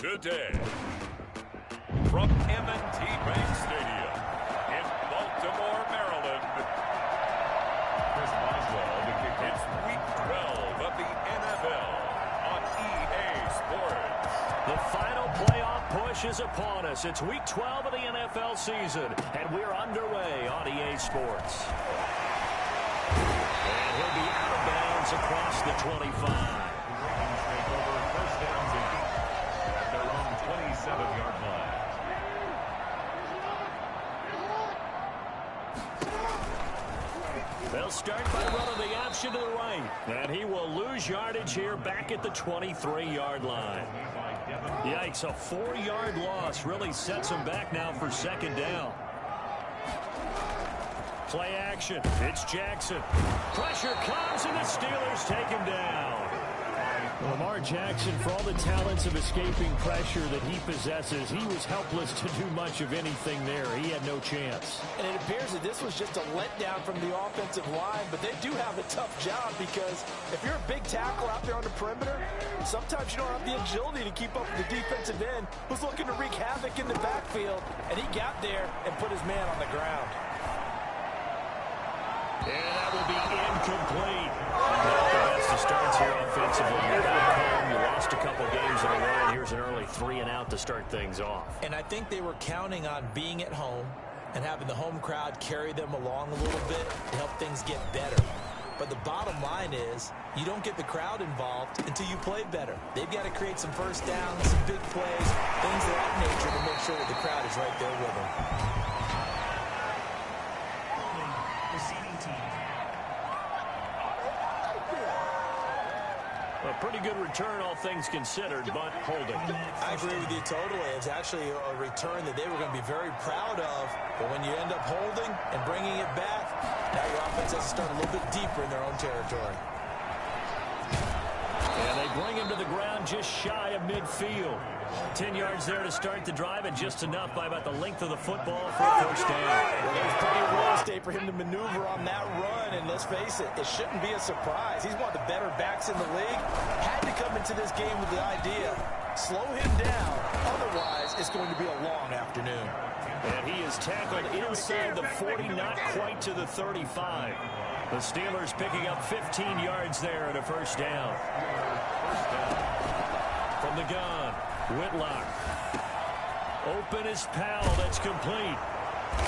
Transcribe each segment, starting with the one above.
today. From M&T Bank Stadium in Baltimore, Maryland. Chris Boswell to kick. It's Week 12 of the NFL on EA Sports. The final playoff push is upon us. It's Week 12 of the NFL season, and we're underway on EA Sports. And he'll be out of bounds across the 25. First downs at their own 27-yard line. They'll start by running the option to the right. And he will lose yardage here back at the 23-yard line. Yikes, a 4-yard loss really sets him back now for second down. Play action. It's Jackson. Pressure comes, and the Steelers take him down. Lamar Jackson, for all the talents of escaping pressure that he possesses, he was helpless to do much of anything there. He had no chance. And it appears that this was just a letdown from the offensive line, but they do have a tough job because if you're a big tackle out there on the perimeter, sometimes you don't have the agility to keep up with the defensive end who's looking to wreak havoc in the backfield, and he got there and put his man on the ground. And that will be incomplete. Not the best of starts here offensively. You're back home. You lost a couple games in a row, and here's an early 3-and-out to start things off. And I think they were counting on being at home and having the home crowd carry them along a little bit to help things get better. But the bottom line is you don't get the crowd involved until you play better. They've got to create some first downs, some big plays, things of that nature to make sure that the crowd is right there with them. A pretty good return, all things considered, but holding. I agree with you totally. It's actually a return that they were going to be very proud of. But when you end up holding and bringing it back, now your offense has to start a little bit deeper in their own territory. And they bring him to the ground just shy of midfield. 10 yards there to start the drive, and just enough by about the length of the football for a first down. Well, there's plenty of real estate for him to maneuver on that run, and let's face it, it shouldn't be a surprise. He's one of the better backs in the league. Had to come into this game with the idea, slow him down, otherwise it's going to be a long afternoon. And he is tackled inside the 40, not quite to the 35. The Steelers picking up 15 yards there and a first down. From the gun, Whitlock. Open is Powell. That's complete.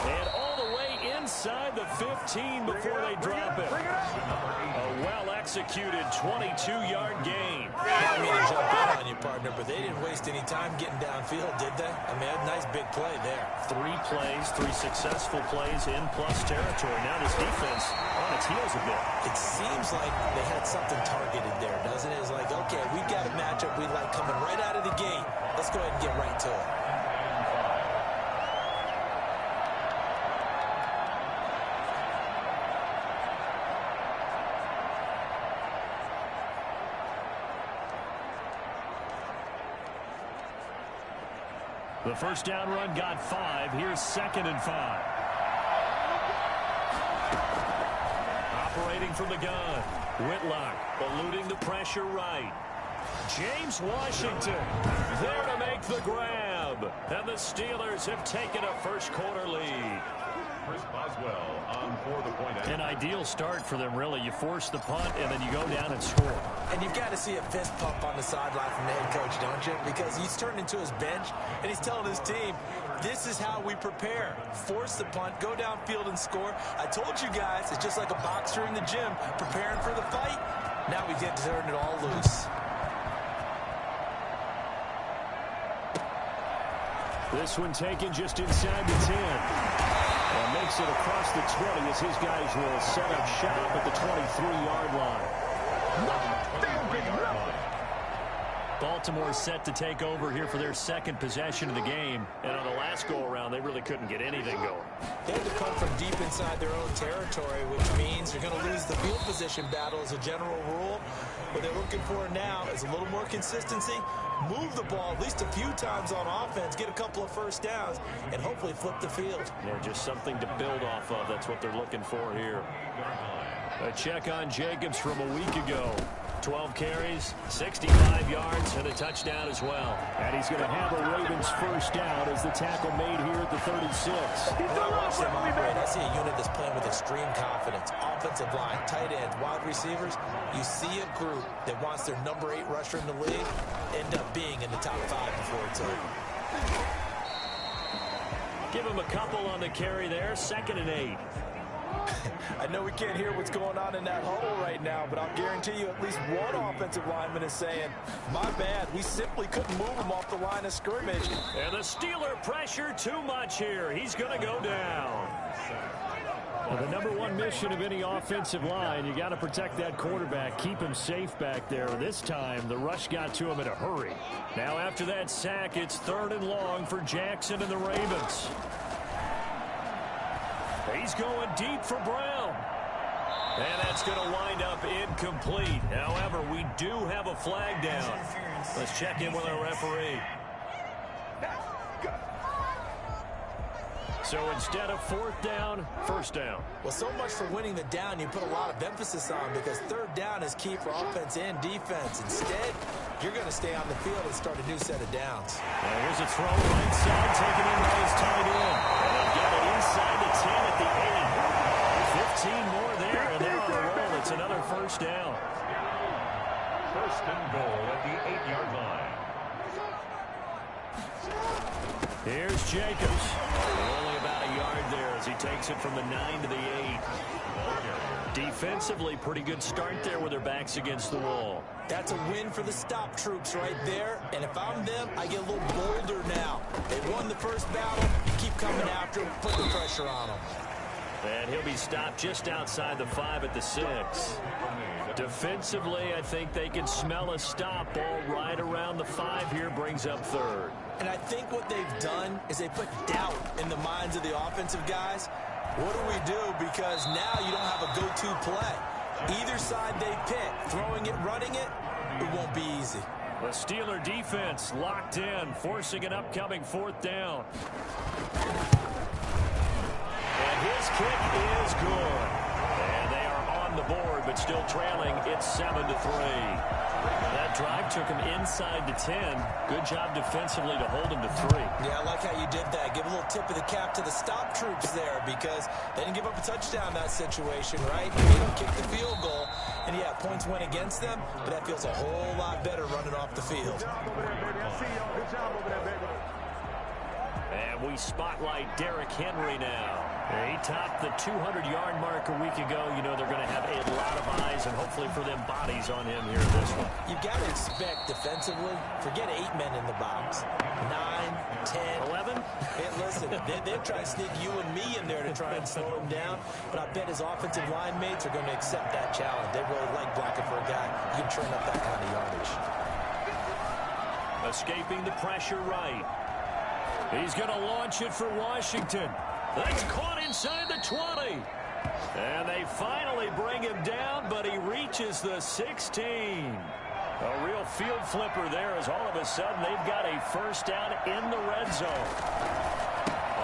And all the way inside the 15 before they drop it. A well-executed 22-yard gain. I mean to jump in on you, partner, but they didn't waste any time getting downfield, did they? I mean, a nice big play there. 3 plays, 3 successful plays in plus territory. Now this defense on its heels a bit. It seems like they had something targeted there, doesn't it? It's like, okay, we've got a matchup we like coming right out of the gate. Let's go ahead and get right to it. The first down run got 5. Here's 2nd and 5. Operating from the gun. Whitlock eluding the pressure right. James Washington there to make the grab. And the Steelers have taken a first quarter lead. Chris Boswell on for the point. An ideal start for them, really. You force the punt, and then you go down and score. And you've got to see a fist pump on the sideline from the head coach, don't you? Because he's turned into his bench, and he's telling his team, this is how we prepare. Force the punt, go downfield and score. I told you guys, it's just like a boxer in the gym preparing for the fight. Now we get to turn it all loose. This one taken just inside the 10. And makes it across the 20 as his guys will set up shop at the 23-yard line. Baltimore set to take over here for their second possession of the game. And on the last go-around, they really couldn't get anything going. They had to punt from deep inside their own territory, which means they're going to lose the field position battle as a general rule. What they're looking for now is a little more consistency, move the ball at least a few times on offense, get a couple of first downs, and hopefully flip the field. Yeah, just something to build off of. That's what they're looking for here. A check on Jacobs from a week ago. 12 carries, 65 yards, and a touchdown as well. And he's going to have a Ravens first down as the tackle made here at the 36. When I watch them operate, I see a unit that's playing with extreme confidence. Offensive line, tight ends, wide receivers. You see a group that wants their number 8 rusher in the league end up being in the top 5 before it's over. Give him a couple on the carry there, 2nd and 8. I know we can't hear what's going on in that huddle right now, but I'll guarantee you at least one offensive lineman is saying, my bad, we simply couldn't move him off the line of scrimmage. And the Steeler pressure too much here. He's going to go down. Well, the number 1 mission of any offensive line, you got to protect that quarterback, keep him safe back there. This time, the rush got to him in a hurry. Now after that sack, it's 3rd and long for Jackson and the Ravens. He's going deep for Brown. And that's going to wind up incomplete. However, we do have a flag down. Let's check in with our referee. So instead of 4th down, 1st down. Well, so much for winning the down you put a lot of emphasis on, because 3rd down is key for offense and defense. Instead, you're going to stay on the field and start a new set of downs. Now here's a throw right side, taken in by his tight end. And get it inside the 10 at the 8. 15 more there, and they're on the roll. It's another 1st down. 1st and goal at the 8-yard line. Here's Jacobs. Only about a yard there as he takes it from the 9 to the 8. Defensively, pretty good start there with their backs against the wall. That's a win for the stop troops right there. And if I'm them, I get a little bolder now. They won the first battle. Keep coming after them, put the pressure on them. And he'll be stopped just outside the 5 at the 6. Defensively, I think they can smell a stop. Ball right around the 5 here, brings up 3rd. And I think what they've done is they put doubt in the minds of the offensive guys. What do we do? Because now you don't have a go-to play. Either side they pick, throwing it, running it, it won't be easy. The Steeler defense locked in, forcing an upcoming 4th down. And his kick is good. And they are on the board, but still trailing. It's 7-3. That drive took him inside the 10. Good job defensively to hold him to 3. Yeah, I like how you did that. Give a little tip of the cap to the stop troops there, because they didn't give up a touchdown in that situation, right? They didn't kick the field goal. And yeah, points went against them, but that feels a whole lot better running off the field. And we spotlight Derrick Henry now. He topped the 200-yard mark a week ago. You know they're going to have a lot of eyes and hopefully for them bodies on him here in this one. You've got to expect defensively, forget 8 men in the box. 9, 10, 11? Hey, listen, they're trying to sneak you and me in there to try and slow him down, but I bet his offensive line mates are going to accept that challenge. They really like blocking for a guy who can turn up that kind of yardage. Escaping the pressure right. He's going to launch it for Washington. That's caught inside the 20. And they finally bring him down, but he reaches the 16. A real field flipper there as all of a sudden they've got a first down in the red zone.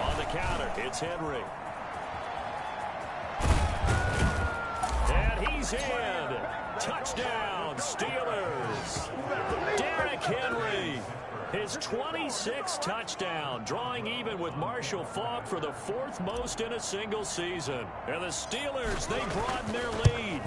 On the counter, it's Henry. And he's in. Touchdown, Steelers. Derrick Henry. His 26th touchdown, drawing even with Marshall Faulk for the 4th most in a single season. And the Steelers, they broaden their lead.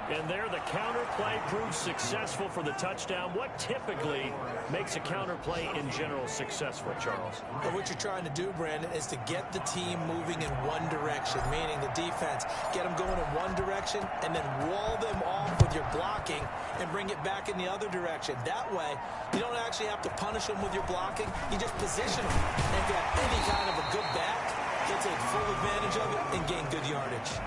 And there, the counter play proves successful for the touchdown. What typically makes a counter play in general successful, Charles? And what you're trying to do, Brandon, is to get the team moving in one direction, meaning the defense, get them going in one direction, and then wall them off with your blocking and bring it back in the other direction. That way, you don't actually have to punish them with your blocking. You just position them. And if you have any kind of a good back, they'll take full advantage of it and gain good yardage.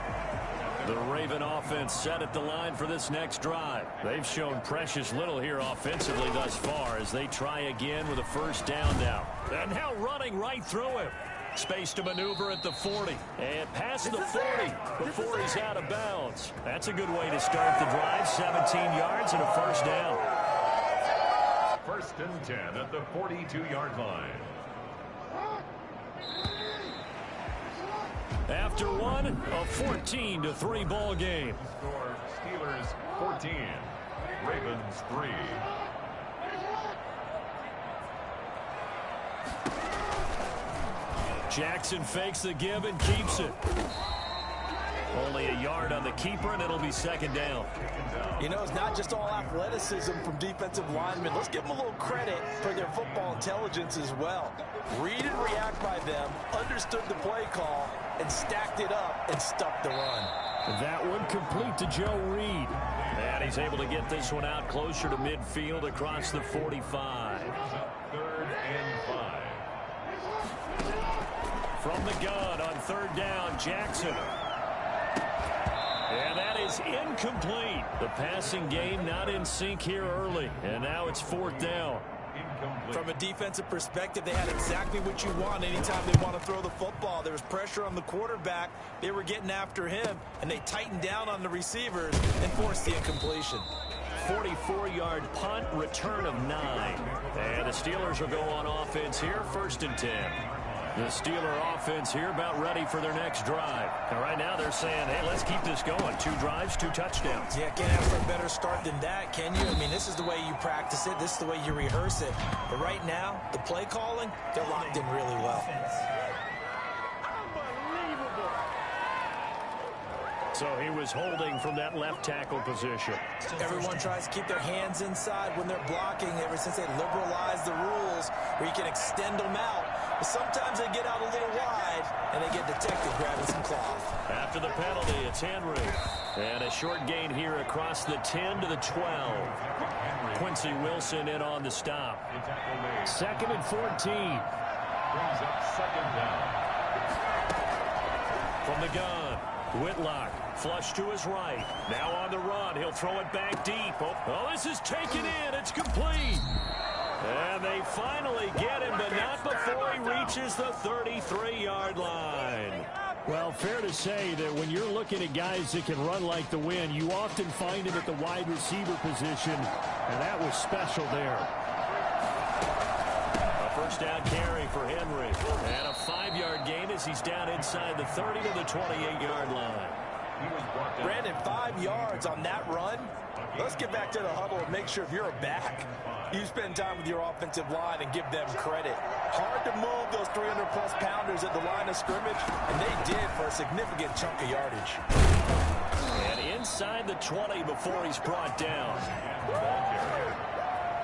The Raven offense set at the line for this next drive. They've shown precious little here offensively thus far as they try again with a first down now. And now running right through him. Space to maneuver at the 40. And past the 40 before he's out of bounds. That's a good way to start the drive. 17 yards and a first down. 1st and 10 at the 42-yard line. After one, a 14-3 ball game. Score Steelers 14, Ravens 3. Jackson fakes the give and keeps it. Only a yard on the keeper, and it'll be second down. You know, it's not just all athleticism from defensive linemen. Let's give them a little credit for their football intelligence as well. Read and react by them, understood the play call, and stacked it up and stuffed the run. That one complete to Joe Reed. And he's able to get this one out closer to midfield across the 45. 3rd and 5. From the gun on 3rd down, Jackson. And that is incomplete. The passing game not in sync here early. And now it's 4th down. From a defensive perspective, they had exactly what you want anytime they want to throw the football. There was pressure on the quarterback. They were getting after him, and they tightened down on the receivers and forced the incompletion. 44-yard punt, return of 9. And the Steelers will go on offense here, 1st and 10. The Steeler offense here about ready for their next drive. And right now they're saying, hey, let's keep this going. 2 drives, 2 touchdowns. Yeah, can't ask for a better start than that, can you? I mean, this is the way you practice it. This is the way you rehearse it. But right now, the play calling, they're locked in really well. So he was holding from that left tackle position. Everyone tries to keep their hands inside when they're blocking ever since they liberalized the rules where you can extend them out. But sometimes they get out a little wide and they get detected grabbing some cloth. After the penalty, it's Henry. And a short gain here across the 10 to the 12. Quincy Wilson in on the stop. 2nd and 14. Brings up 2nd down. From the gun, Whitlock, flush to his right. Now on the run, he'll throw it back deep. Oh, this is taken in. It's complete. And they finally get him, but not before he reaches the 33-yard line. Well, fair to say that when you're looking at guys that can run like the wind, you often find him at the wide receiver position, and that was special there. A 1st down carry for Henry, and a 5-yard gain as he's down inside the 30 to the 28-yard line. Brandon, 5 yards on that run. Let's get back to the huddle and make sure if you're a back, you spend time with your offensive line and give them credit. Hard to move those 300-plus pounders at the line of scrimmage, and they did for a significant chunk of yardage. And inside the 20 before he's brought down.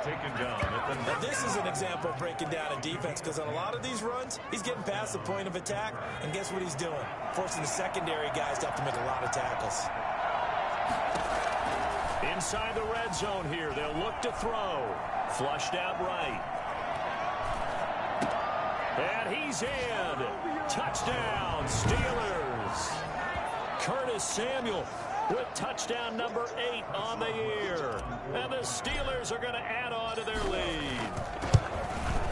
Taken down. Now, this is an example of breaking down a defense because on a lot of these runs, he's getting past the point of attack, and guess what he's doing? Forcing the secondary guys to have to make a lot of tackles. Inside the red zone here, they'll look to throw. Flushed out right. And he's in. Touchdown, Steelers. Curtis Samuel with touchdown number 8 on the year. And the Steelers are going to add on to their lead.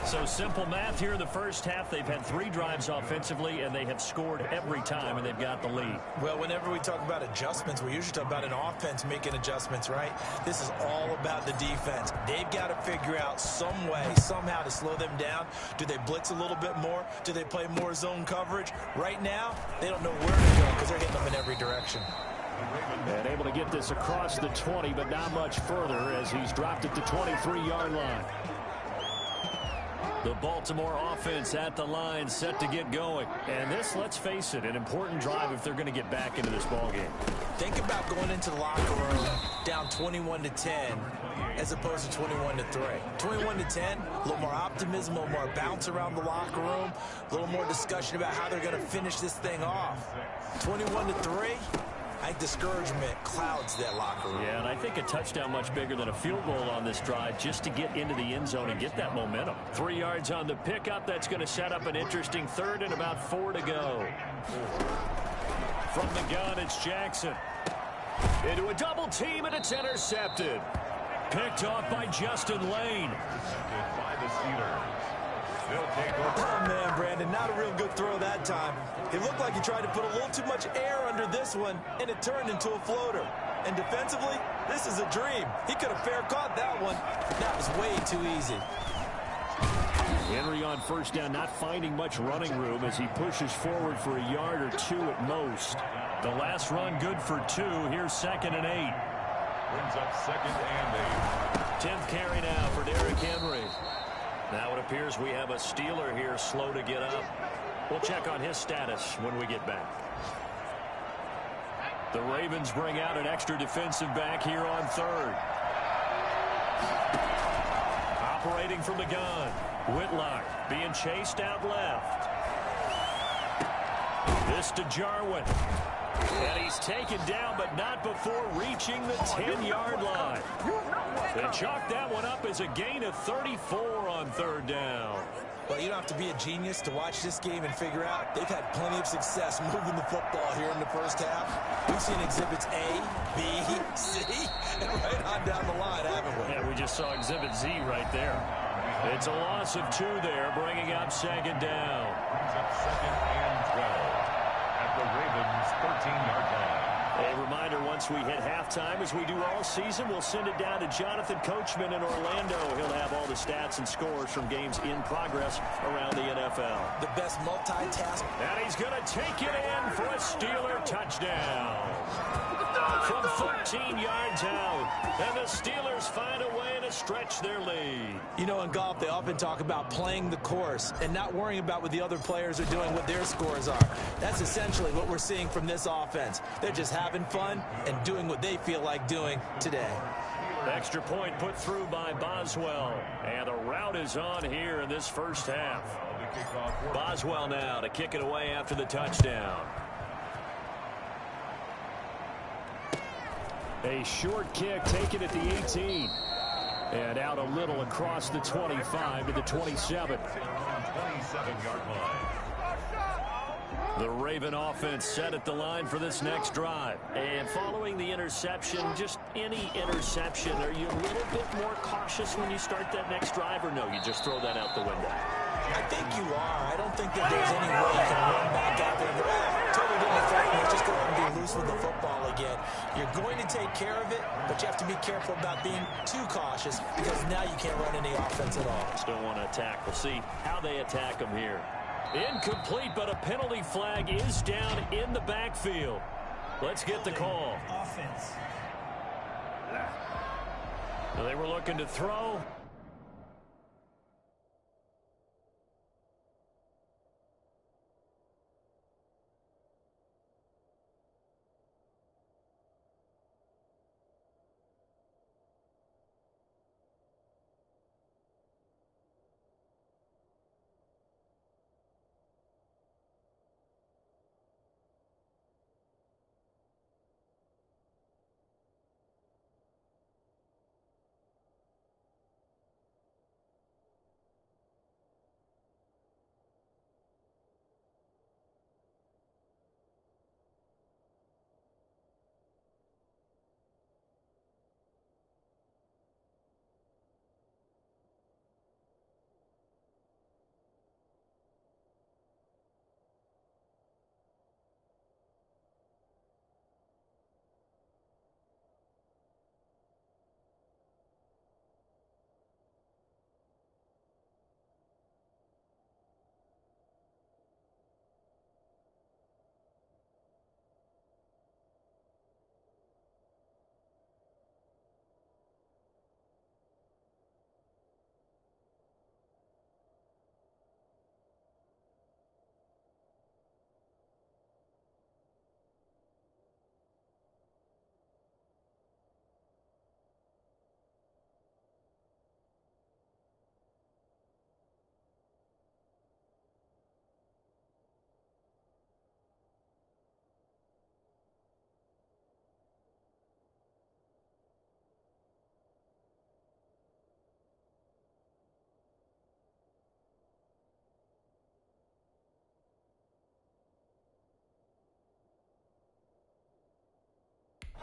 So simple math here in the first half. They've had 3 drives offensively, and they have scored every time, and they've got the lead. Well, whenever we talk about adjustments, we usually talk about an offense making adjustments, right? This is all about the defense. They've got to figure out some way, somehow to slow them down. Do they blitz a little bit more? Do they play more zone coverage? Right now, they don't know where to go because they're hitting them in every direction. And able to get this across the 20, but not much further as he's dropped it to 23-yard line. The Baltimore offense at the line, set to get going. And this, let's face it, an important drive if they're going to get back into this ballgame. Think about going into the locker room down 21-10 as opposed to 21-3. 21-10, a little more optimism, a little more bounce around the locker room, a little more discussion about how they're going to finish this thing off. 21-3, I think discouragement clouds that locker room. Yeah, and I think a touchdown much bigger than a field goal on this drive just to get into the end zone and get that momentum. 3 yards on the pickup. That's going to set up an interesting 3rd and about 4 to go. From the gun, it's Jackson. Into a double team, and it's intercepted. Picked off by Justin Lane. By the Steelers. They'll take over. Oh, man, Brandon, not a real good throw that time. It looked like he tried to put a little too much air under this one, and it turned into a floater. And defensively, this is a dream. He could have fair caught that one. That was way too easy. Henry on first down, not finding much running room as he pushes forward for a yard or two at most. The last run good for 2. Here's 2nd and 8. Brings up 2nd and 8. 10th carry now for Derrick Henry. Now it appears we have a Steeler here slow to get up. We'll check on his status when we get back. The Ravens bring out an extra defensive back here on 3rd. Operating from the gun. Whitlock being chased out left. This to Jarwin. And he's taken down, but not before reaching the 10-yard line. They chalk that one up as a gain of 34 on 3rd down. Well, you don't have to be a genius to watch this game and figure out they've had plenty of success moving the football here in the first half. We've seen exhibits A, B, C, and right on down the line, haven't we? Yeah, we just saw exhibit Z right there. It's a loss of 2 there, bringing up 2nd down. Brings up 2nd and 12 at the Ravens' 13-yard line. A reminder, once we hit halftime, as we do all season, we'll send it down to Jonathan Coachman in Orlando. He'll have all the stats and scores from games in progress around the NFL. The best multitask. And he's going to take it in for a Steeler touchdown. From 14 yards out, and the Steelers find a way to stretch their lead. You know, in golf, they often talk about playing the course and not worrying about what the other players are doing, what their scores are. That's essentially what we're seeing from this offense. They're just having fun and doing what they feel like doing today. Extra point put through by Boswell. And the route is on here in this first half. Boswell now to kick it away after the touchdown. A short kick taken at the 18. And out a little across the 25 to the 27. 27-yard line. The Raven offense set at the line for this next drive. And following the interception, just any interception, are you a little bit more cautious when you start that next drive, or no, you just throw that out the window? I think you are. I don't think that there's any way you can run back out there and go, totally didn't threaten. Let's just go out and be loose with the football again. You're going to take care of it, but you have to be careful about being too cautious because now you can't run any offense at all. Still want to attack. We'll see how they attack them here. Incomplete, but a penalty flag is down in the backfield. Let's get the call. Offense. Now they were looking to throw.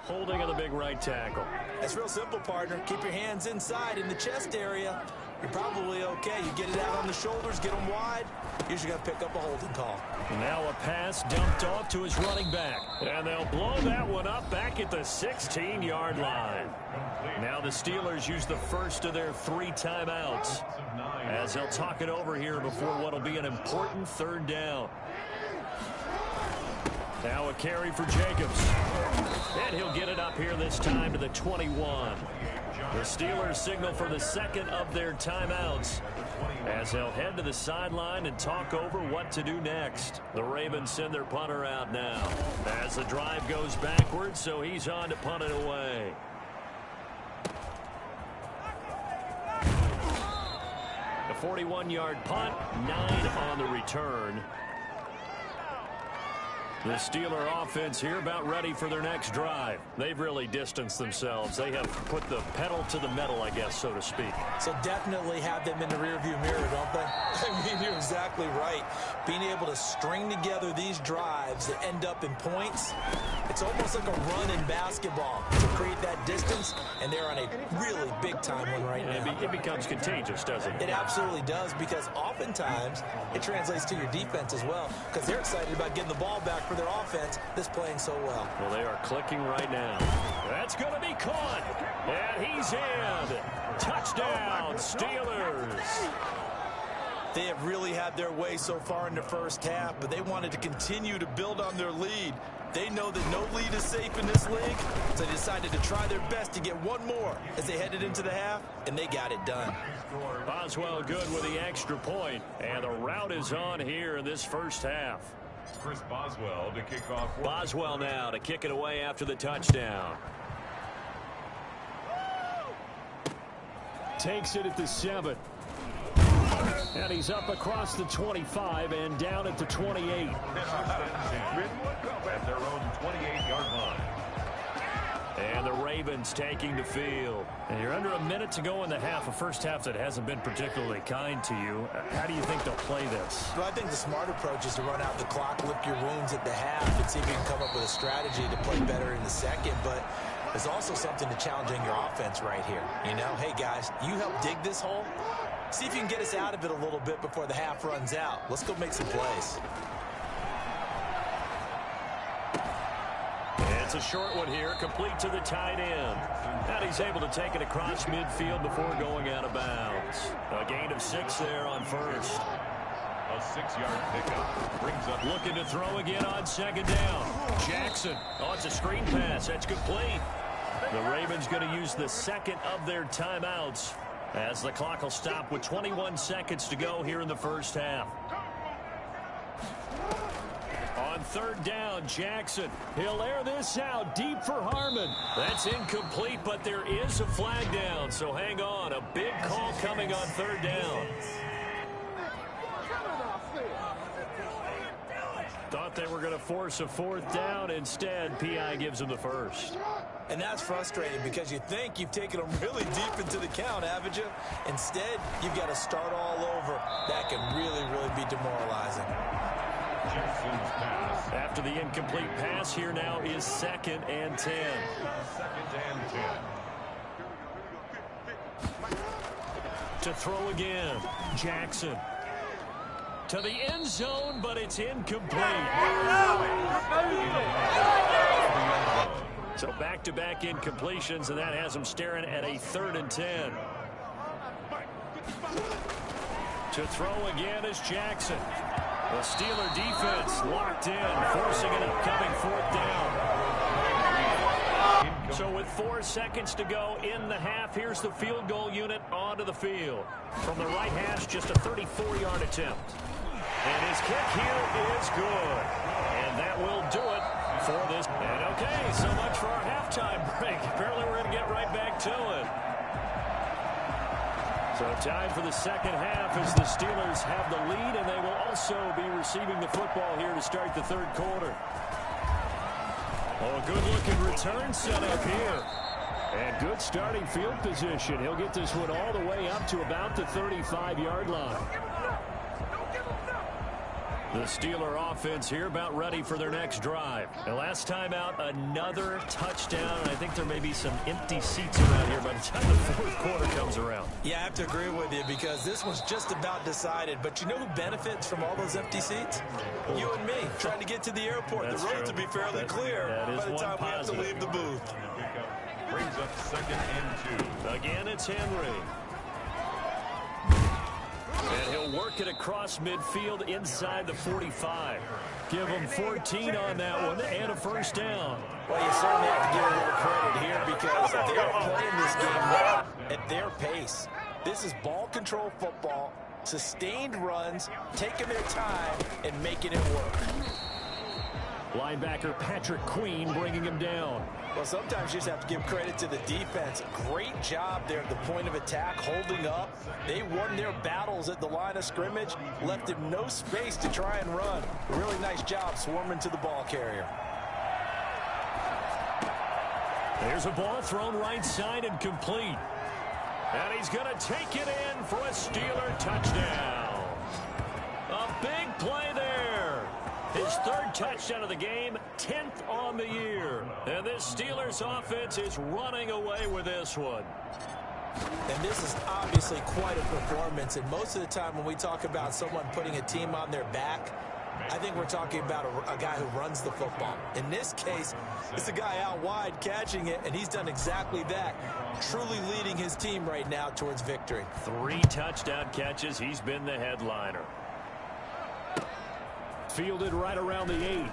Holding of the big right tackle. It's real simple, partner. Keep your hands inside in the chest area. you're probably okay. You get it out on the shoulders, get them wide, usually got to pick up a holding call. Now a pass dumped off to his running back. And they'll blow that one up back at the 16-yard line. Now the Steelers use the first of their 3 timeouts as they'll talk it over here before what will be an important 3rd down. Now a carry for Jacobs. And he'll get it up here this time to the 21. The Steelers signal for the 2nd of their timeouts as they'll head to the sideline and talk over what to do next. The Ravens send their punter out now as the drive goes backwards, so he's on to punt it away. A 41-yard punt, 9 on the return. The Steeler offense here about ready for their next drive. They've really distanced themselves. They have put the pedal to the metal, I guess, so to speak. So definitely have them in the rearview mirror, don't they? I mean, you're exactly right. Being able to string together these drives that end up in points, it's almost like a run in basketball to create that distance, and they're on a really big-time one right now. It becomes contagious, doesn't it? It absolutely does, because oftentimes it translates to your defense as well, because they're excited about getting the ball back for their offense that's playing so well. Well, they are clicking right now. That's going to be caught. And he's in. Touchdown, Steelers. They have really had their way so far in the first half, but they wanted to continue to build on their lead. They know that no lead is safe in this league, so they decided to try their best to get one more as they headed into the half, and they got it done. Boswell good with the extra point, and the route is on here in this first half. Chris Boswell to kick off. Boswell now to kick it away after the touchdown. Takes it at the 7. And he's up across the 25 and down at the 28. At their own 28-yard line. And the Ravens taking the field. And you're under a minute to go in the half, a first half that hasn't been particularly kind to you. How do you think they'll play this? Well, I think the smart approach is to run out the clock, lick your wounds at the half, and see if you can come up with a strategy to play better in the second. But there's also something to challenging your offense right here. You know, hey, guys, you help dig this hole. See if you can get us out of it a little bit before the half runs out. Let's go make some plays. It's a short one here, complete to the tight end. And he's able to take it across midfield before going out of bounds. A gain of 6 there on first. A 6-yard pickup brings up. Looking to throw again on 2nd down. Jackson. Oh, it's a screen pass. That's complete. The Ravens going to use the 2nd of their timeouts as the clock will stop with 21 seconds to go here in the first half. On 3rd down, Jackson. He'll air this out deep for Harmon. That's incomplete, but there is a flag down, so hang on. A big call coming on 3rd down. Thought they were going to force a 4th down. Instead, P.I. gives them the first. And that's frustrating because you think you've taken them really deep into the count, haven't you? Instead, you've got to start all over. That can really, really be demoralizing. Jackson's pass. After the incomplete pass, here now is 2nd and 10. 2nd and 10. To throw again, Jackson. To the end zone, but it's incomplete. So back-to-back incompletions, and that has them staring at a 3rd and 10. To throw again is Jackson. The Steeler defense locked in, forcing an upcoming 4th down. So with 4 seconds to go in the half, here's the field goal unit onto the field. From the right hash, just a 34-yard attempt. And his kick here is good. And that will do it for this. And okay, so much for our halftime break. Apparently we're going to get right back to it. So time for the second half as the Steelers have the lead, and they will also be receiving the football here to start the 3rd quarter. Oh, a good-looking return set up here. And good starting field position. He'll get this one all the way up to about the 35-yard line. The Steeler offense here about ready for their next drive. And last time out, another touchdown. I think there may be some empty seats around here by the time the fourth quarter comes around. Yeah, I have to agree with you because this one's just about decided. But you know who benefits from all those empty seats? You and me, trying to get to the airport. That's the road true. to be fairly clear by the time we have to leave the booth. Brings up 2nd and 2. Again, it's Henry. And he'll work it across midfield inside the 45. Give him 14 on that one and a first down. Well, you certainly have to give a little credit here because they're playing this game now at their pace. This is ball control football, sustained runs, taking their time, and making it work. Linebacker Patrick Queen bringing him down. Well, sometimes you just have to give credit to the defense. Great job there at the point of attack, holding up. They won their battles at the line of scrimmage, left him no space to try and run. Really nice job swarming to the ball carrier. There's a ball thrown right side and complete. And he's going to take it in for a Steeler touchdown. A big play there. His third touchdown of the game, 10th on the year. And this Steelers offense is running away with this one. And this is obviously quite a performance. And most of the time when we talk about someone putting a team on their back, I think we're talking about a guy who runs the football. In this case, it's a guy out wide catching it, and he's done exactly that, truly leading his team right now towards victory. 3 touchdown catches. He's been the headliner. Fielded right around the 8.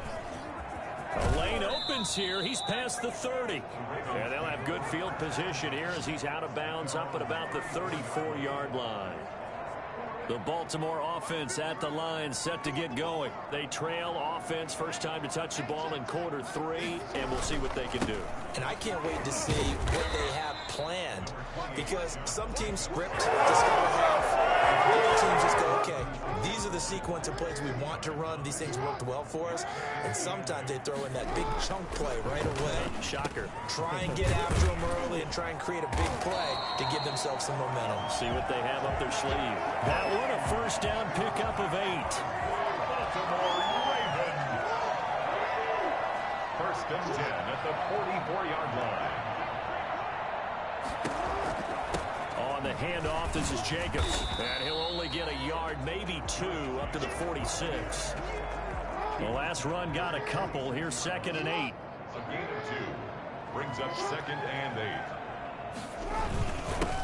A lane opens here. He's past the 30. And they'll have good field position here as he's out of bounds up at about the 34-yard line. The Baltimore offense at the line, set to get going. They trail offense, first time to touch the ball in quarter 3, and we'll see what they can do. And I can't wait to see what they have planned, because some teams script to start a half. Other teams just go, okay, these are the sequence of plays we want to run. These things worked well for us. And sometimes they throw in that big chunk play right away. Shocker. Try and get after them early and try and create a big play to give themselves some momentum. See what they have up their sleeve. That one, a first down pickup of 8. Baltimore Ravens. 1st and 10 at the 44-yard line. On the handoff, this is Jacobs. And he'll only get a yard, maybe 2, up to the 46. The last run got a couple. Here's 2nd and 8. A gain of 2. Brings up 2nd and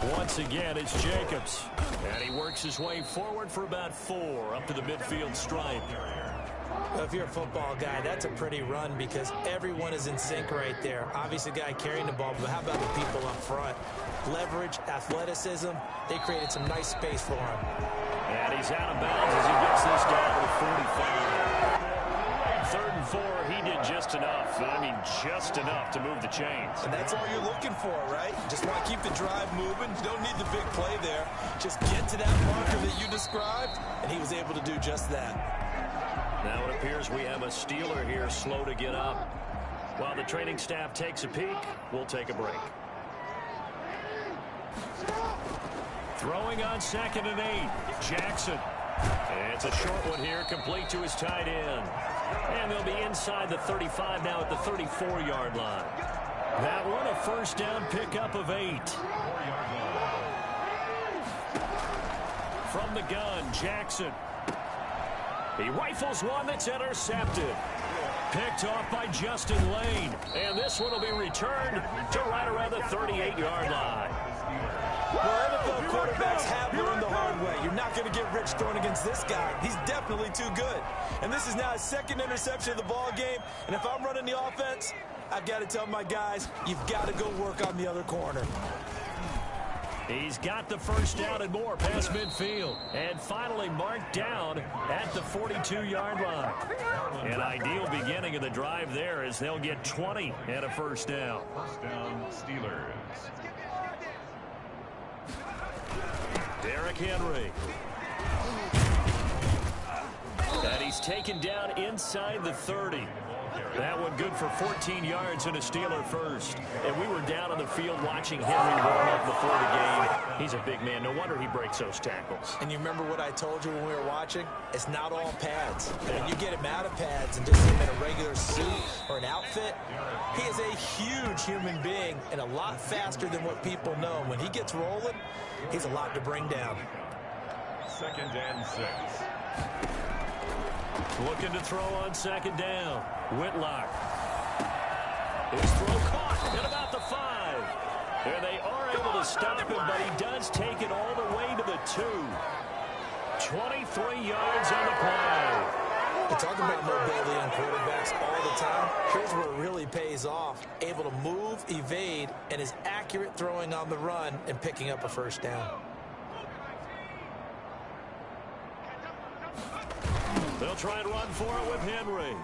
8. Once again, it's Jacobs. And he works his way forward for about 4, up to the midfield stripe. Well, if you're a football guy, that's a pretty run because everyone is in sync right there. Obviously, the guy carrying the ball, but how about the people up front? Leverage, athleticism, they created some nice space for him. And he's out of bounds as he gets this down to the 45. 3rd and 4, he did just enough. I mean, just enough to move the chains. And that's all you're looking for, right? Just want to keep the drive moving. You don't need the big play there. Just get to that marker that you described, and he was able to do just that. Now it appears we have a Steeler here slow to get up. While the training staff takes a peek, we'll take a break. Throwing on 2nd and 8, Jackson. And it's a short one here, complete to his tight end. And they'll be inside the 35 now at the 34-yard line. That one, a first down pickup of 8. From the gun, Jackson. He rifles one that's intercepted. Picked off by Justin Lane. And this one will be returned to right around the 38-yard line. Well, NFL quarterbacks have learned the hard way. You're not going to get rich throwing against this guy. He's definitely too good. And this is now his 2nd interception of the ball game. And if I'm running the offense, I've got to tell my guys, you've got to go work on the other corner. He's got the first down and more past midfield. And finally marked down at the 42-yard line. An ideal beginning of the drive there as they'll get 20 and a first down. First down, Steelers. Derrick Henry. And he's taken down inside the 30. That one good for 14 yards and a Steeler first. And we were down on the field watching Henry warm up before the game. He's a big man. No wonder he breaks those tackles. And you remember what I told you when we were watching? It's not all pads. When you get him out of pads and just him in a regular suit or an outfit, he is a huge human being and a lot faster than what people know. When he gets rolling, he's a lot to bring down. 2nd and 6. Looking to throw on 2nd down. Whitlock. His throw caught at about the 5. And they are able to stop him, but he does take it all the way to the 2. 23 yards on the play. We talk about mobility on quarterbacks all the time. Here's where it really pays off. Able to move, evade, and is accurate throwing on the run and picking up a first down. They'll try and run for it with Henry.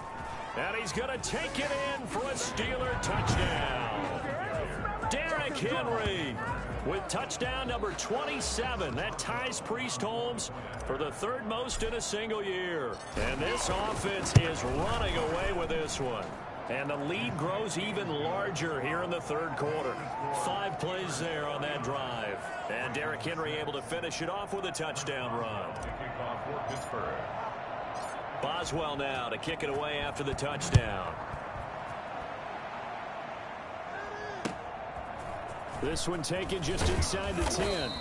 And he's going to take it in for a Steeler touchdown. Derrick Henry with touchdown number 27. That ties Priest Holmes for the 3rd most in a single year. And this offense is running away with this one. And the lead grows even larger here in the 3rd quarter. 5 plays there on that drive. And Derrick Henry able to finish it off with a touchdown run. Kickoff for Pittsburgh. Boswell now to kick it away after the touchdown. This one taken just inside the 10.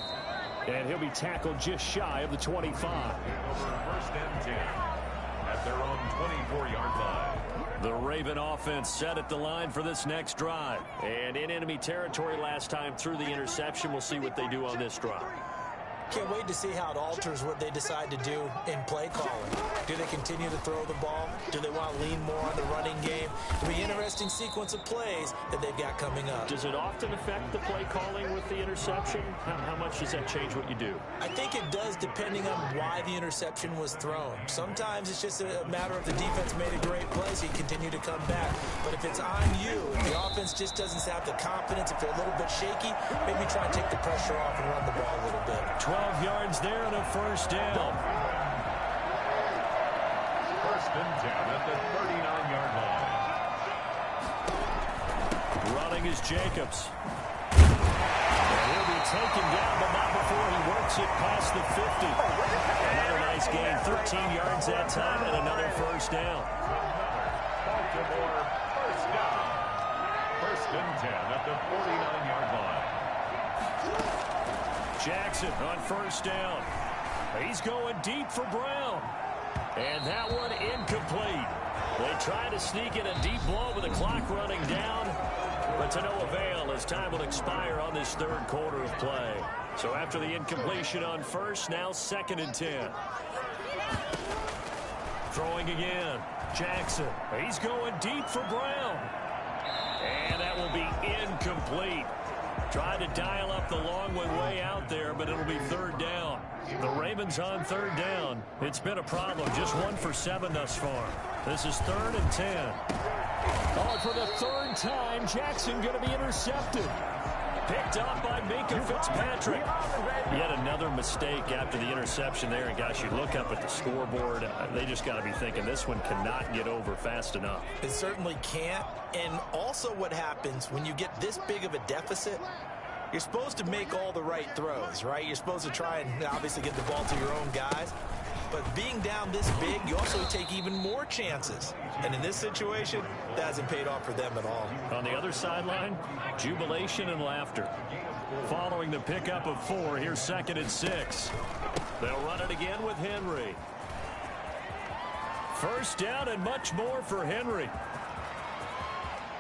And he'll be tackled just shy of the 25. Over 1st and 10 at their own 24-yard line. The Raven offense set at the line for this next drive. And in enemy territory last time through the interception. We'll see what they do on this drive. Can't wait to see how it alters what they decide to do in play calling. Do they continue to throw the ball? Do they want to lean more on the running game? It'll be an interesting sequence of plays that they've got coming up. Does it often affect the play calling with the interception? How much does that change what you do? I think it does depending on why the interception was thrown. Sometimes it's just a matter of the defense made a great play, so you continue to come back. But if it's on you, if the offense just doesn't have the confidence, if they're a little bit shaky, maybe try and take the pressure off and run the ball a little bit. 12 yards there and a first down. 1st and 10 at the 39-yard line. Running is Jacobs. And he'll be taken down, but not before he works it past the 50. Another nice gain, 13 yards that time, and another first down. Baltimore first down. 1st and 10 at the 49-yard line. Jackson on first down. He's going deep for Brown. And that one incomplete. They try to sneak in a deep blow with the clock running down, but to no avail as time will expire on this 3rd quarter of play. So after the incompletion on first, now 2nd and 10. Throwing again. Jackson. He's going deep for Brown. And that will be incomplete. Tried to dial up the long one way out there, but it'll be 3rd down. The Ravens on 3rd down. It's been a problem. Just 1 for 7 thus far. This is 3rd and 10. Oh, for the 3rd time, Jackson going to be intercepted. Picked up by Minkah Fitzpatrick. Yet another mistake after the interception there. And, gosh, you look up at the scoreboard. They just got to be thinking this one cannot get over fast enough. It certainly can't. And also what happens when you get this big of a deficit, you're supposed to make all the right throws, right? You're supposed to try and obviously get the ball to your own guys. But being down this big, you also take even more chances. And in this situation, that hasn't paid off for them at all. On the other sideline, jubilation and laughter. Following the pickup of 4, here's 2nd and 6. They'll run it again with Henry. First down and much more for Henry.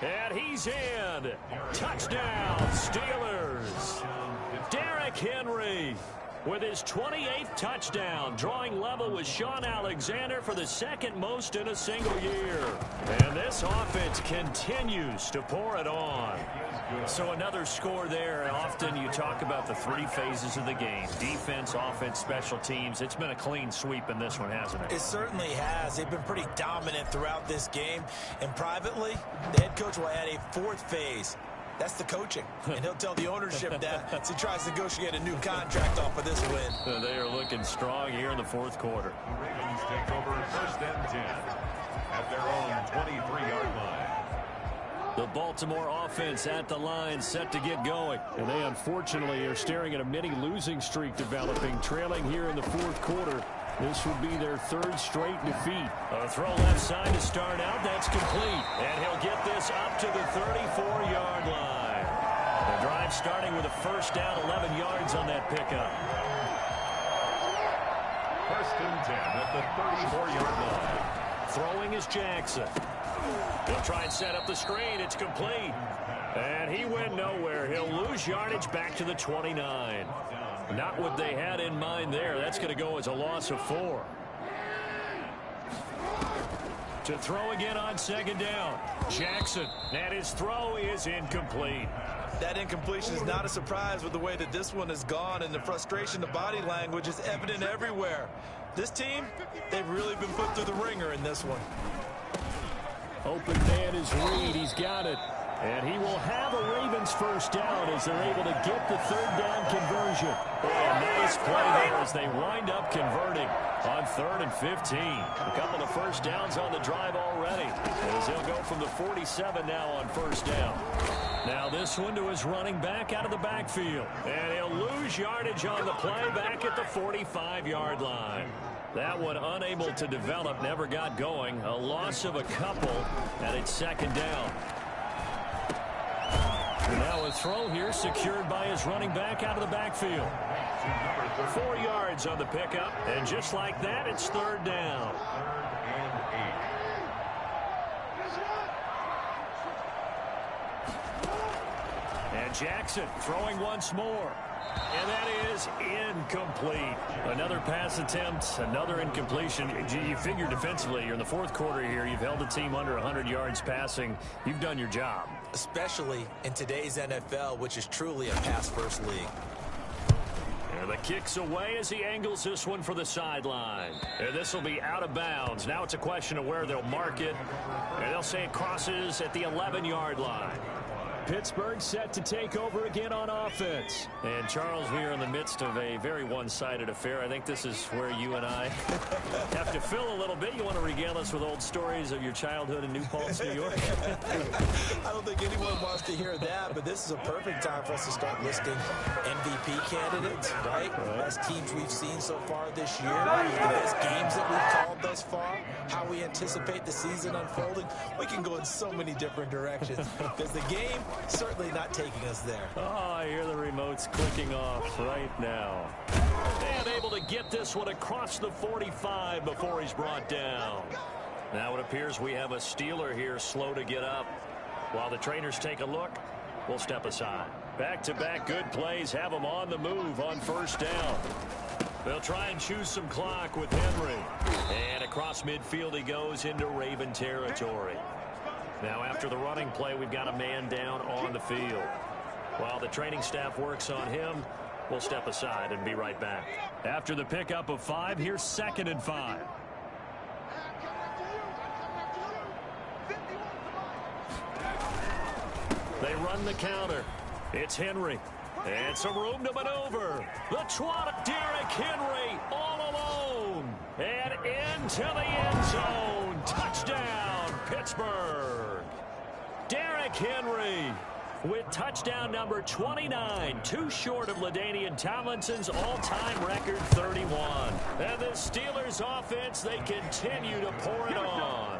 And he's in. Touchdown, Steelers. Derrick Henry with his 28th touchdown, drawing level with Shaun Alexander for the 2nd most in a single year. And this offense continues to pour it on. So another score there. Often you talk about the 3 phases of the game: defense, offense, special teams. It's been a clean sweep in this one, hasn't it? It certainly has. They've been pretty dominant throughout this game. And privately, the head coach will add a 4th phase. That's the coaching. And he'll tell the ownership that as he tries to negotiate a new contract off of this win. They are looking strong here in the 4th quarter. The Ravens take over 1st and 10. at their own 23-yard line. The Baltimore offense at the line, set to get going. And they unfortunately are staring at a mini losing streak developing, trailing here in the fourth quarter. This would be their third straight defeat. A throw left side to start out. That's complete. And he'll get this up to the 34-yard line. The drive starting with a first down, 11 yards on that pickup. First and 10 at the 34-yard line. Throwing is Jackson. He'll try and set up the screen. It's complete. And he went nowhere. He'll lose yardage back to the 29. Not what they had in mind there. That's going to go as a loss of 4. To throw again on second down. Jackson. And his throw is incomplete. That incompletion is not a surprise with the way that this one has gone, and the frustration, the body language is evident everywhere. This team, they've really been put through the ringer in this one. Open man is Reed. He's got it. And he will have a Ravens first down as they're able to get the third down conversion. Boy, a nice play there as they wind up converting on 3rd and 15. A couple of first downs on the drive already as he'll go from the 47 now on first down. Now this one to his running back out of the backfield. And he'll lose yardage on the play back at the 45-yard line. That one unable to develop, never got going. A loss of a couple, and it's second down. And now a throw here secured by his running back out of the backfield. 4 yards on the pickup, and just like that, it's third down. And Jackson throwing once more. And that is incomplete. Another pass attempt, another incompletion. You figure defensively, you're in the fourth quarter here. You've held the team under 100 yards passing. You've done your job. Especially in today's NFL, which is truly a pass-first league. And the kick's away as he angles this one for the sideline. And this will be out of bounds. Now it's a question of where they'll mark it. And they'll say it crosses at the 11-yard line. Pittsburgh set to take over again on offense. And, Charles, we are in the midst of a very one-sided affair. I think this is where you and I have to fill a little bit. You want to regale us with old stories of your childhood in New Paltz, New York? I don't think anyone wants to hear that, but this is a perfect time for us to start listing MVP candidates, right? Best teams we've seen so far this year, the best games that we've called thus far, how we anticipate the season unfolding. We can go in so many different directions because the game certainly not taking us there. Oh, I hear the remotes clicking off right now. And able to get this one across the 45 before he's brought down. Now it appears we have a Steeler here slow to get up. While the trainers take a look, we'll step aside. Back-to-back good plays have them on the move on first down. They'll try and choose some clock with Henry. And across midfield he goes into Raven territory. Now after the running play, we've got a man down on the field. While the training staff works on him, we'll step aside and be right back. After the pickup of 5, here's 2nd and 5. They run the counter. It's Henry. And some room to maneuver. The twat of Derrick Henry all alone. And into the end zone. Touchdown, Pittsburgh. Derrick Henry with touchdown number 29, too short of LaDainian Tomlinson's all-time record 31. And the Steelers offense, they continue to pour it on.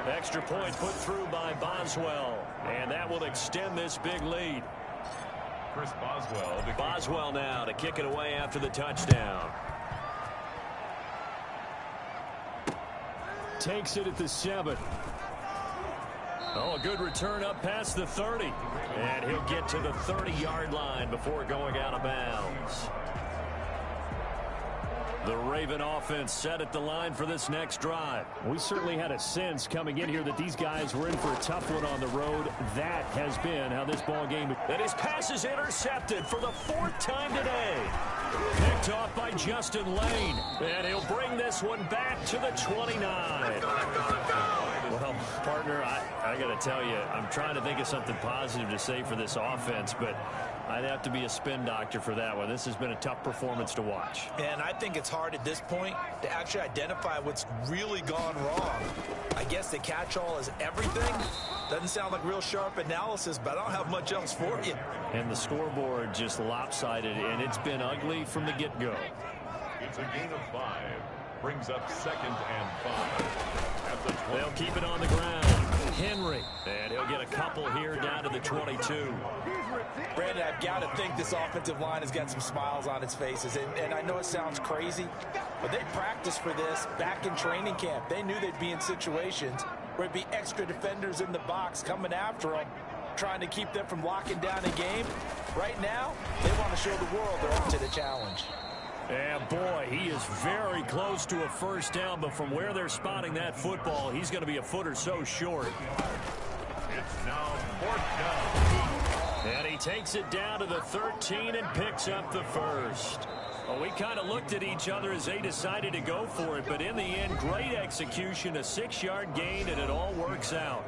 Extra point put through by Boswell, and that will extend this big lead. Chris Boswell. Boswell now to kick it away after the touchdown. Takes it at the 7. Oh, a good return up past the 30. And he'll get to the 30-yard line before going out of bounds. The Raven offense set at the line for this next drive. We certainly had a sense coming in here that these guys were in for a tough one on the road. That has been how this ball game. And his pass is intercepted for the 4th time today. Picked off by Justin Lane. And he'll bring this one back to the 29. Well, partner, I got to tell you, I'm trying to think of something positive to say for this offense, but I'd have to be a spin doctor for that one. This has been a tough performance to watch. And I think it's hard at this point to actually identify what's really gone wrong. I guess the catch-all is everything. Doesn't sound like real sharp analysis, but I don't have much else for you. And the scoreboard just lopsided, and it's been ugly from the get-go. It's a gain of 5. Brings up 2nd and 5. At the 20. They'll keep it on the ground. Henry. And he'll get a couple here down to the 22. Brandon, I've got to think this offensive line has got some smiles on its faces. And I know it sounds crazy, but they practiced for this back in training camp. They knew they'd be in situations where it'd be extra defenders in the box coming after them, trying to keep them from locking down a game. Right now, they want to show the world they're up to the challenge. And boy, he is very close to a first down, but from where they're spotting that football, he's going to be a foot or so short. It's now 4th down. And he takes it down to the 13 and picks up the first. Well, we kind of looked at each other as they decided to go for it, but in the end, great execution, a 6-yard gain, and it all works out.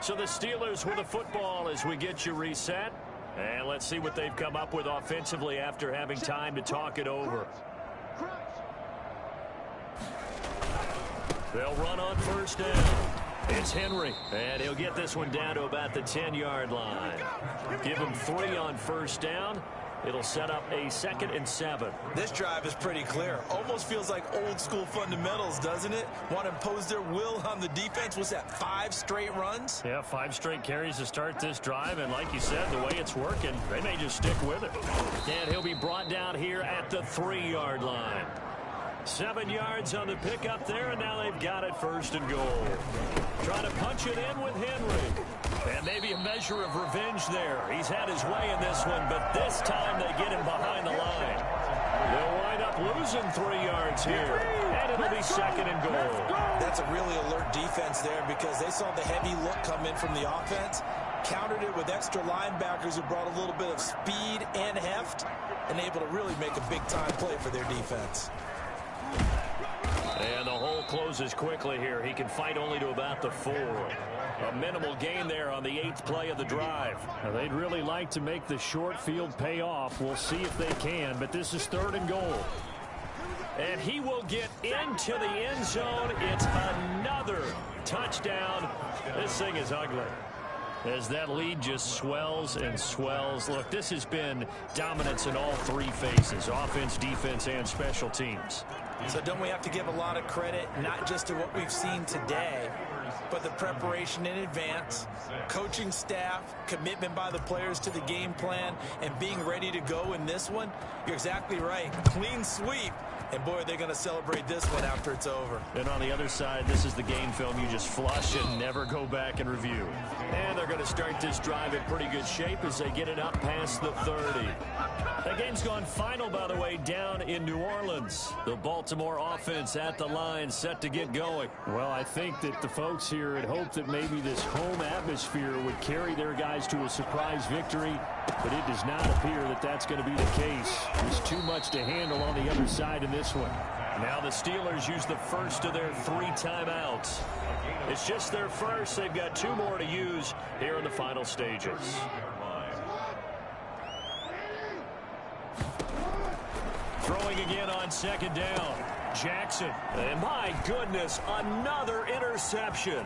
So the Steelers with the football as we get you reset. And let's see what they've come up with offensively after having time to talk it over. They'll run on first down. It's Henry, and he'll get this one down to about the 10-yard line. Give him 3 on first down. It'll set up a 2nd and 7. This drive is pretty clear. Almost feels like old school fundamentals, doesn't it? Want to impose their will on the defense. What's that, 5 straight runs? Yeah, 5 straight carries to start this drive. And like you said, the way it's working, they may just stick with it. And he'll be brought down here at the 3-yard line. 7 yards on the pickup there, and now they've got it 1st and goal. Trying to punch it in with Henry. And maybe a measure of revenge there. He's had his way in this one, but this time they get him behind the line. They'll wind up losing 3 yards here, and it'll be 2nd and goal. That's a really alert defense there because they saw the heavy look come in from the offense, countered it with extra linebackers who brought a little bit of speed and heft, and able to really make a big-time play for their defense. And the hole closes quickly here. He can fight only to about the 4. A minimal gain there on the 8th play of the drive. Now, they'd really like to make the short field pay off. We'll see if they can, but this is 3rd and goal. And he will get into the end zone. It's another touchdown. This thing is ugly as that lead just swells and swells. Look, this has been dominance in all 3 phases, offense, defense, and special teams. So don't we have to give a lot of credit, not just to what we've seen today, but the preparation in advance, coaching staff, commitment by the players to the game plan, and being ready to go in this one? You're exactly right. Clean sweep. And, boy, they're going to celebrate this one after it's over. And on the other side, this is the game film you just flush and never go back and review. And they're going to start this drive in pretty good shape as they get it up past the 30. The game's gone final, by the way, down in New Orleans. The Baltimore offense at the line set to get going. Well, I think that the folks here had hoped that maybe this home atmosphere would carry their guys to a surprise victory, but it does not appear that that's going to be the case. There's too much to handle on the other side in this one. Now the Steelers use the first of their 3 timeouts. It's just their first. They've got 2 more to use here in the final stages. Throwing again on 2nd down. Jackson. And my goodness, another interception.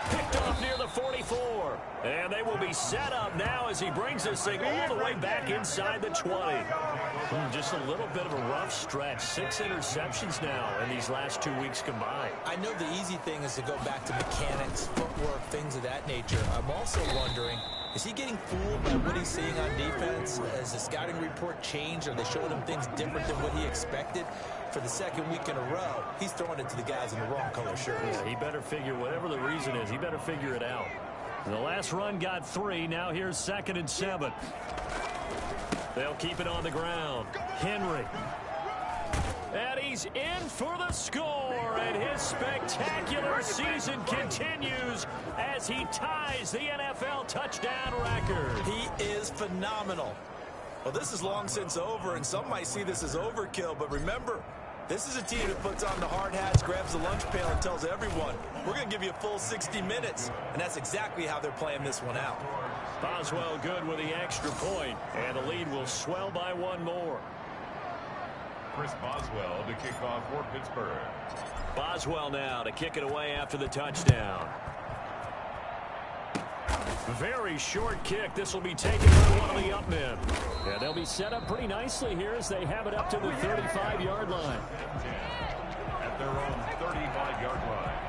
Picked off near the 44. And they will be set up now as he brings this thing all the way back inside the 20. Just a little bit of a rough stretch. 6 interceptions now in these last 2 weeks combined. I know the easy thing is to go back to mechanics, footwork, things of that nature. I'm also wondering, is he getting fooled by what he's seeing on defense? Has the scouting report changed? Are they showing him things different than what he expected? For the 2nd week in a row, he's throwing it to the guys in the wrong color shirts. Yeah, he better figure, whatever the reason is, he better figure it out. The last run got 3. Now here's 2nd and 7. They'll keep it on the ground. Henry. And he's in for the score, and his spectacular season continues as he ties the NFL touchdown record. He is phenomenal. Well, this is long since over, and some might see this as overkill, but remember, This is a team that puts on the hard hats, grabs the lunch pail, and tells everyone, we're going to give you a full 60 minutes. And that's exactly how they're playing this one out. Boswell good with the extra point, and the lead will swell by one more. Chris Boswell to kick off for Pittsburgh. Boswell now to kick it away after the touchdown. Very short kick. This will be taken by one of the up men. Yeah, they'll be set up pretty nicely here as they have it up to the 35-yard line. At their own 35-yard line.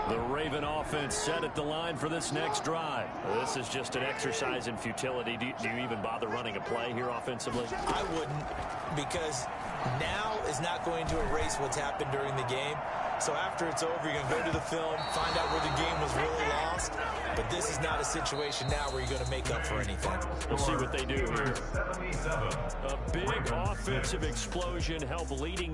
The Raven offense set at the line for this next drive. This is just an exercise in futility. Do you even bother running a play here offensively? I wouldn't, because now is not going to erase what's happened during the game. So after it's over, you're going to go to the film, find out where the game was really lost. But this is not a situation now where you're going to make up for anything. We'll see what they do here. A big offensive explosion helped leading